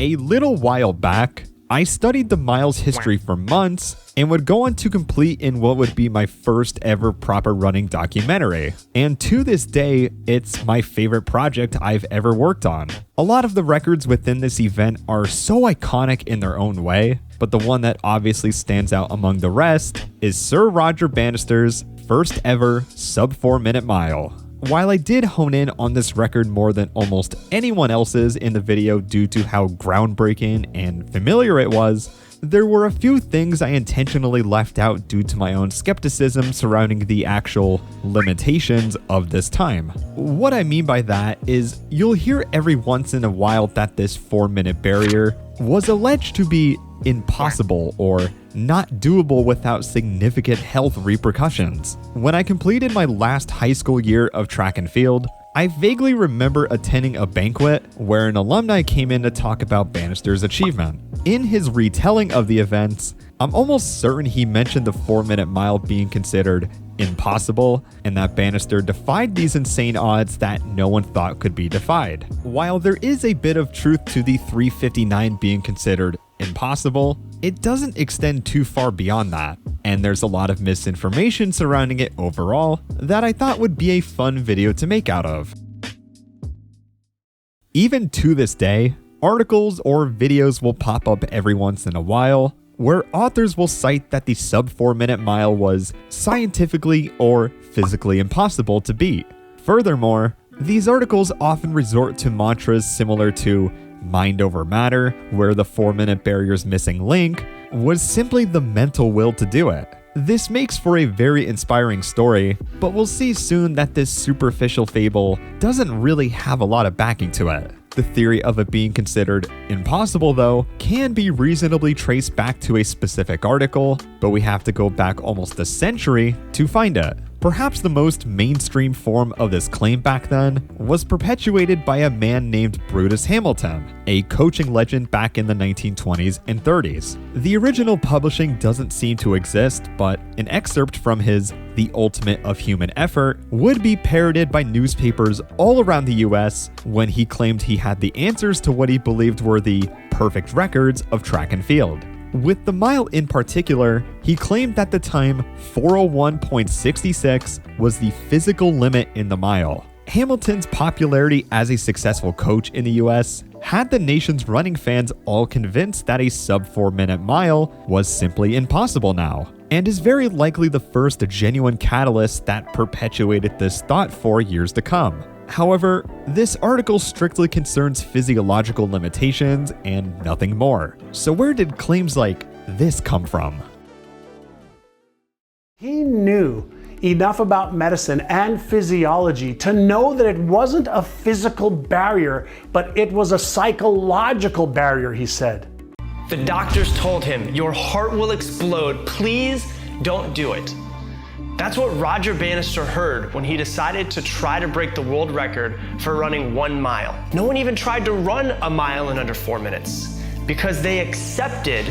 A little while back, I studied the mile's history for months and would go on to complete in what would be my first ever proper running documentary. And to this day, it's my favorite project I've ever worked on. A lot of the records within this event are so iconic in their own way, but the one that obviously stands out among the rest is Sir Roger Bannister's first ever sub 4-minute mile. While I did hone in on this record more than almost anyone else's in the video due to how groundbreaking and familiar it was, there were a few things I intentionally left out due to my own skepticism surrounding the actual limitations of this time. What I mean by that is you'll hear every once in a while that this 4-minute barrier was alleged to be impossible or not doable without significant health repercussions. When I completed my last high school year of track and field, I vaguely remember attending a banquet where an alumni came in to talk about Bannister's achievement. In his retelling of the events, I'm almost certain he mentioned the 4-minute mile being considered impossible and that Bannister defied these insane odds that no one thought could be defied. While there is a bit of truth to the 3:59 being considered impossible, it doesn't extend too far beyond that, and there's a lot of misinformation surrounding it overall that I thought would be a fun video to make out of. Even to this day, articles or videos will pop up every once in a while where authors will cite that the sub 4-minute mile was scientifically or physically impossible to beat. Furthermore, these articles often resort to mantras similar to mind over matter, where the 4-minute barrier's missing link was simply the mental will to do it. This makes for a very inspiring story, but we'll see soon that this superficial fable doesn't really have a lot of backing to it. The theory of it being considered impossible, though, can be reasonably traced back to a specific article, but we have to go back almost a century to find it. Perhaps the most mainstream form of this claim back then was perpetuated by a man named Brutus Hamilton, a coaching legend back in the 1920s and 30s. The original publishing doesn't seem to exist, but an excerpt from his The Ultimate of Human Effort would be parroted by newspapers all around the US when he claimed he had the answers to what he believed were the perfect records of track and field. With the mile in particular, he claimed that the time 401.66 was the physical limit in the mile. Hamilton's popularity as a successful coach in the US had the nation's running fans all convinced that a sub 4-minute mile was simply impossible now, and is very likely the first genuine catalyst that perpetuated this thought for years to come. However, this article strictly concerns physiological limitations and nothing more. So where did claims like this come from? He knew enough about medicine and physiology to know that it wasn't a physical barrier, but it was a psychological barrier, he said. The doctors told him, "Your heart will explode. Please don't do it." That's what Roger Bannister heard when he decided to try to break the world record for running 1 mile. No one even tried to run a mile in under 4 minutes because they accepted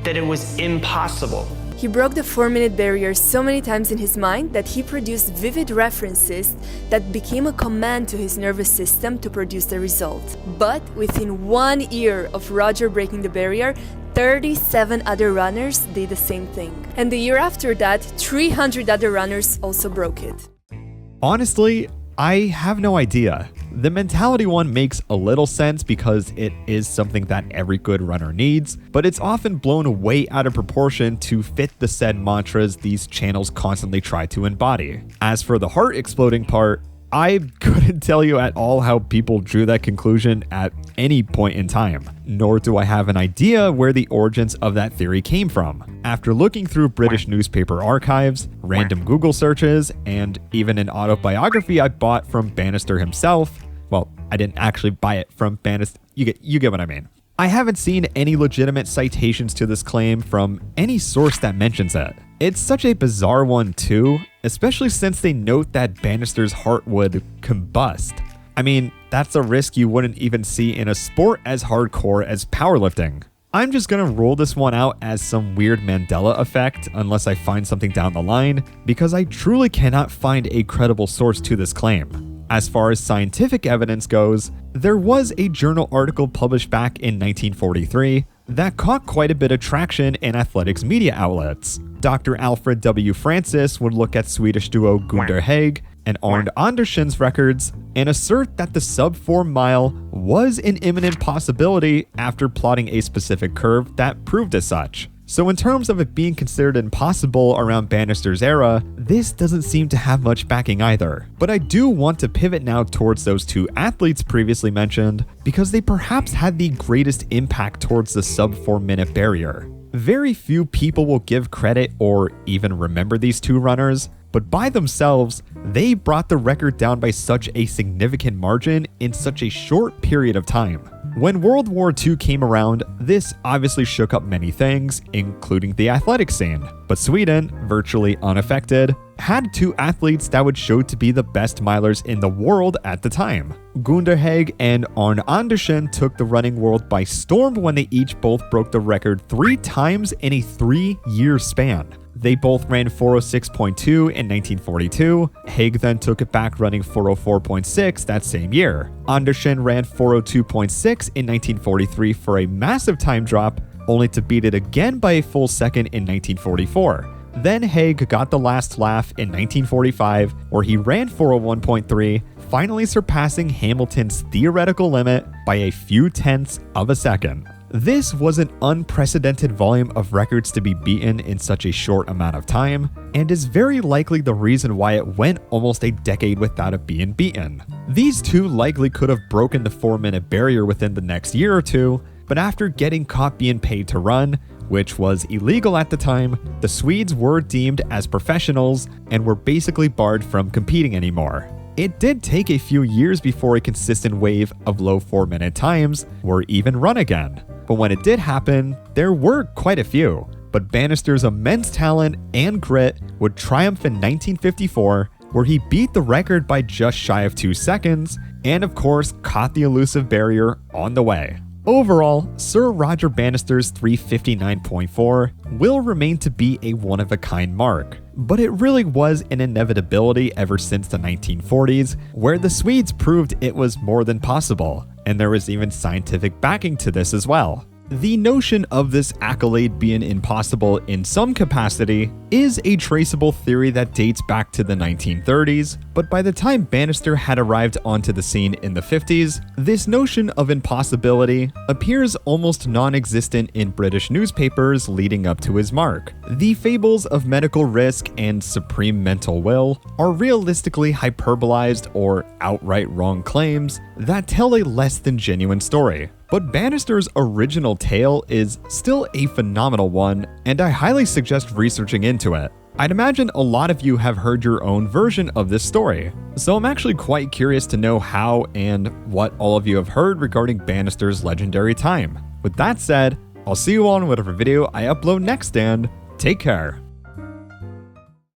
that it was impossible. He broke the 4-minute barrier so many times in his mind that he produced vivid references that became a command to his nervous system to produce the result. But within 1 year of Roger breaking the barrier, 37 other runners did the same thing. And the year after that, 300 other runners also broke it. Honestly, I have no idea. The mentality one makes a little sense because it is something that every good runner needs, but it's often blown way out of proportion to fit the said mantras these channels constantly try to embody. As for the heart exploding part, I couldn't tell you at all how people drew that conclusion at any point in time, nor do I have an idea where the origins of that theory came from. After looking through British newspaper archives, random Google searches, and even an autobiography I bought from Bannister himself, well, I didn't actually buy it from Bannister, you get what I mean. I haven't seen any legitimate citations to this claim from any source that mentions it. It's such a bizarre one too, especially since they note that Bannister's heart would combust. I mean, that's a risk you wouldn't even see in a sport as hardcore as powerlifting. I'm just gonna roll this one out as some weird Mandela effect unless I find something down the line, because I truly cannot find a credible source to this claim. As far as scientific evidence goes, there was a journal article published back in 1943 that caught quite a bit of traction in athletics media outlets. Dr. Alfred W. Francis would look at Swedish duo Gunnar Hägg and Arne Andersson's records and assert that the sub-4 mile was an imminent possibility after plotting a specific curve that proved as such. So in terms of it being considered impossible around Bannister's era, this doesn't seem to have much backing either. But I do want to pivot now towards those two athletes previously mentioned, because they perhaps had the greatest impact towards the sub-4 minute barrier. Very few people will give credit or even remember these two runners, but by themselves, they brought the record down by such a significant margin in such a short period of time. When World War II came around, this obviously shook up many things, including the athletic scene. But Sweden, virtually unaffected, had two athletes that would show to be the best milers in the world at the time. Gunnar Hägg and Arne Andersson took the running world by storm when they each both broke the record 3 times in a 3-year span. They both ran 406.2 in 1942. Hägg then took it back running 404.6 that same year. Andersson ran 402.6 in 1943 for a massive time drop, only to beat it again by a full second in 1944. Then Hägg got the last laugh in 1945, where he ran 401.3, finally surpassing Hamilton's theoretical limit by a few tenths of a second. This was an unprecedented volume of records to be beaten in such a short amount of time, and is very likely the reason why it went almost a decade without it being beaten. These two likely could have broken the 4-minute barrier within the next year or two, but after getting caught being paid to run, which was illegal at the time, the Swedes were deemed as professionals and were basically barred from competing anymore. It did take a few years before a consistent wave of low 4-minute times were even run again. But when it did happen, there were quite a few. But Bannister's immense talent and grit would triumph in 1954, where he beat the record by just shy of 2 seconds, and of course caught the elusive barrier on the way. Overall, Sir Roger Bannister's 359.4 will remain to be a one-of-a-kind mark, but it really was an inevitability ever since the 1940s, where the Swedes proved it was more than possible, and there was even scientific backing to this as well. The notion of this accolade being impossible in some capacity is a traceable theory that dates back to the 1930s, but by the time Bannister had arrived onto the scene in the 50s, this notion of impossibility appears almost non-existent in British newspapers leading up to his mark. The fables of medical risk and supreme mental will are realistically hyperbolized or outright wrong claims that tell a less than genuine story. But Bannister's original tale is still a phenomenal one, and I highly suggest researching into it. I'd imagine a lot of you have heard your own version of this story, so I'm actually quite curious to know how and what all of you have heard regarding Bannister's legendary time. With that said, I'll see you all in whatever video I upload next, and take care.